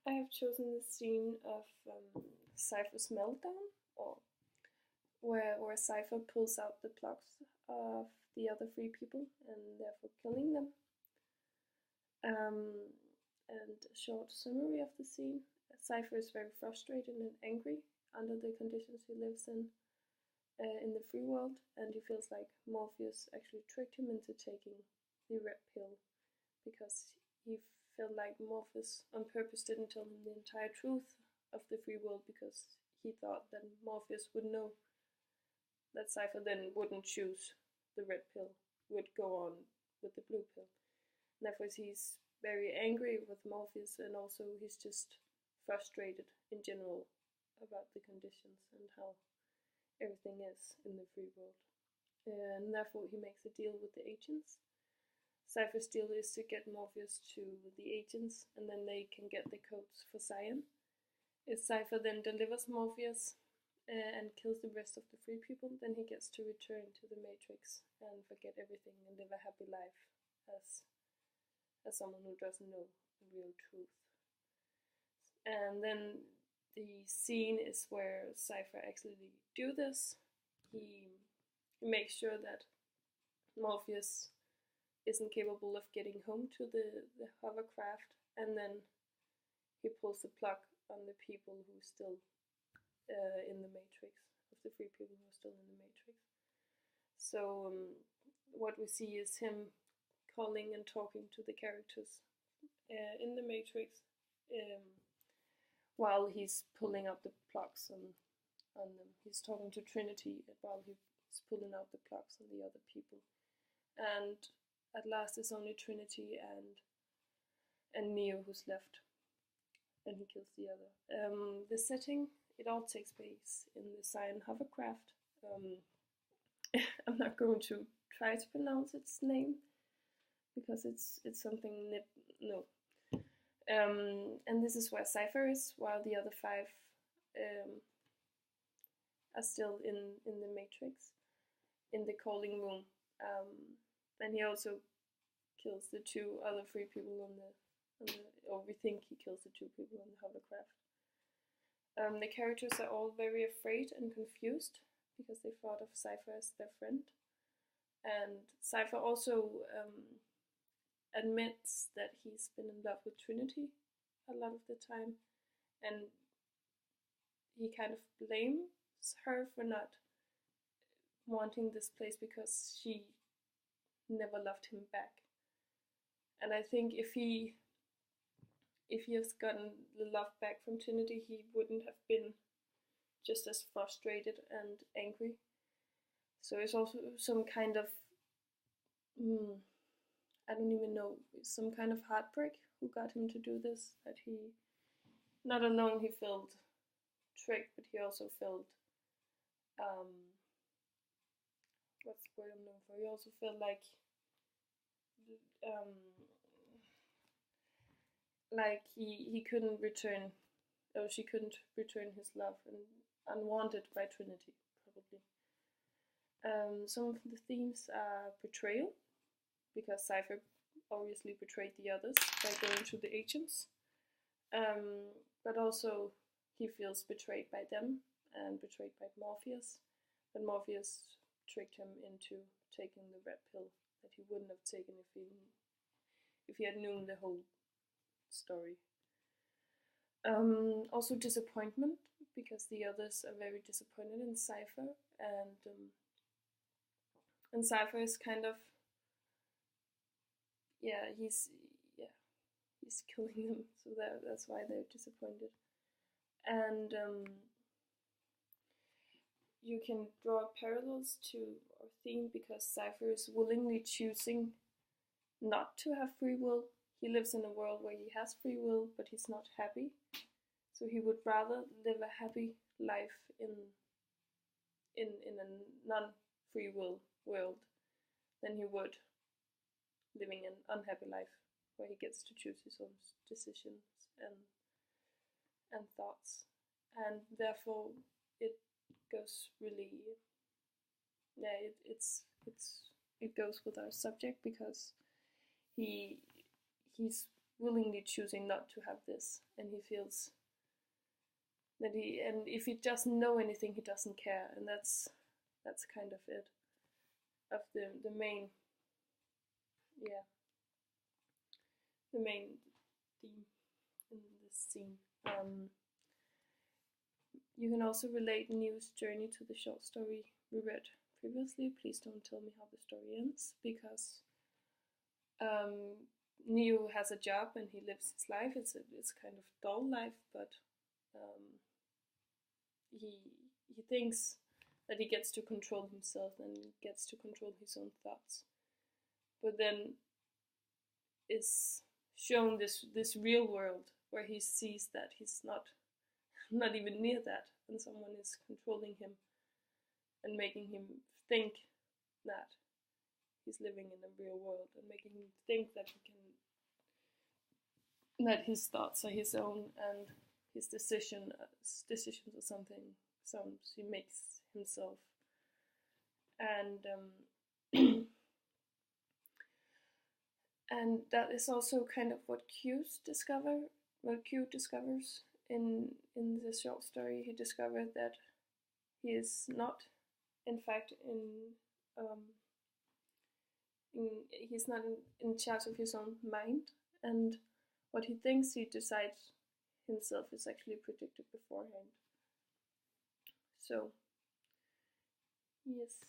I have chosen the scene of Cypher's meltdown, or where Cypher pulls out the plugs of the other three people and therefore killing them. And a short summary of the scene. Cypher is very frustrated and angry under the conditions he lives in the free world, and he feels like Morpheus actually tricked him into taking the red pill because he felt like Morpheus on purpose didn't tell him the entire truth of the free world because he thought that Morpheus would know that Cypher then wouldn't choose the red pill, would go on with the blue pill. And therefore he's very angry with Morpheus, and also he's just frustrated in general about the conditions and how everything is in the free world. And therefore he makes a deal with the agents. Cypher's deal is to get Morpheus to the agents, and then they can get the codes for Zion. If Cypher then delivers Morpheus and kills the rest of the free people, then he gets to return to the Matrix and forget everything and live a happy life as someone who doesn't know the real truth. And then the scene is where Cypher actually do this. He makes sure that Morpheus isn't capable of getting home to the hovercraft, and then he pulls the plug on the people who are still in the Matrix, of the free people who are still in the Matrix. So what we see is him calling and talking to the characters in the Matrix while he's pulling out the plugs on them. He's talking to Trinity while he's pulling out the plugs on the other people. And at last it's only Trinity and Neo who's left, and he kills the other. The setting, it all takes place in the Zion hovercraft. I'm not going to try to pronounce its name because it's something no. And this is where Cypher is, while the other five are still in the Matrix, in the calling room. And he also kills the two other free people on the, or we think he kills the two people on the hovercraft. The characters are all very afraid and confused because they thought of Cypher as their friend. And Cypher also admits that he's been in love with Trinity a lot of the time, and he kind of blames her for not wanting this place because she never loved him back. And I think if he has gotten the love back from Trinity, he wouldn't have been just as frustrated and angry. So it's also some kind of I don't even know, some kind of heartbreak who got him to do this, that he, not alone he felt tricked, but he also felt, what's the word I'm looking for, he also felt like he couldn't return, or she couldn't return his love, and unwanted by Trinity, probably. Some of the themes are betrayal, because Cypher obviously betrayed the others by going to the agents, but also he feels betrayed by them and betrayed by Morpheus, but Morpheus tricked him into taking the red pill that he wouldn't have taken if he had known the whole story. Also disappointment, because the others are very disappointed in Cypher, and Cypher is kind of, he's killing them, so that's why they're disappointed. And you can draw parallels to our theme, because Cypher is willingly choosing not to have free will. He lives in a world where he has free will, but he's not happy. So he would rather live a happy life in a non-free will world than he would living an unhappy life where he gets to choose his own decisions and thoughts. And therefore it goes really, it goes with our subject, because he's willingly choosing not to have this, and he feels that and if he doesn't know anything, he doesn't care, and that's kind of it, of the main, yeah, the main theme in this scene. You can also relate New's journey to the short story we read previously. Please don't tell me how the story ends, because Neo has a job and he lives his life. It's kind of dull life, but he thinks that he gets to control himself and gets to control his own thoughts. But then is shown this real world where he sees that he's not even near that, and someone is controlling him and making him think that he's living in a real world, and making him think that that his thoughts are his own, and his decisions are something he makes himself. And and that is also kind of what Q discovers in the short story. He discovered that he is not, in fact, he's not in charge of his own mind, and what he thinks he decides himself is actually predicted beforehand. So, yes.